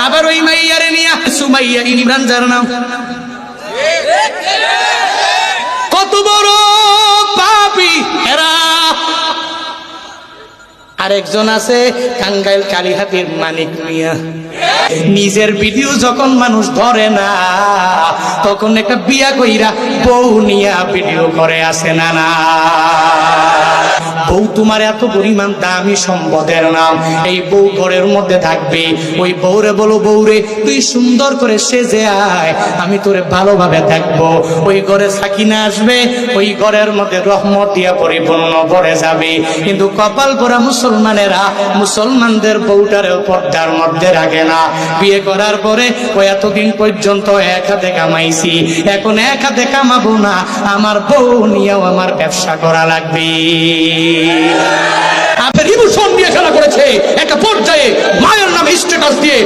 আবার ওই মাইয়ারে নিয়া সুমাইয়া ইমরান যার নাম, কত বড় পাপী এরা। আরেকজন আছে টাঙ্গাইল কালীহাতির মানিক মিয়া, নিজের ভিডিও যখন মানুষ ধরে না তখন একটা বিয়া কইরা বউ নিয়া ভিডিও করে, আসে না না। বউ তোমার এত পরিমাণ দামি সম্পদের নাম, এই বউ ঘরের মধ্যে থাকবে, ওই বউরে বলো বউরে তুই সুন্দর করে সেজে আয়, আমি তোরে ভালোভাবে থাকবো। ওই ঘরে সাকিনা আসবে, ওই ঘরের মধ্যে রহমত দিয়া পরিপূর্ণ ভরে যাবে। কিন্তু কপাল পোড়া মুসলমানেরা মুসলমানদের বউটারেও পর্দার মধ্যে রাখে না। বিয়ে করার পরে ওই এতদিন পর্যন্ত এক হাতে কামাইছি, এখন এক হাতে কামাবো না, আমার বউ নিয়েও আমার ব্যবসা করা লাগবে। আপনার ইমোশন নিয়ে খেলা করেছে, একটা পর্যায়ে মায়ের নামে স্ট্যাটাস দিয়ে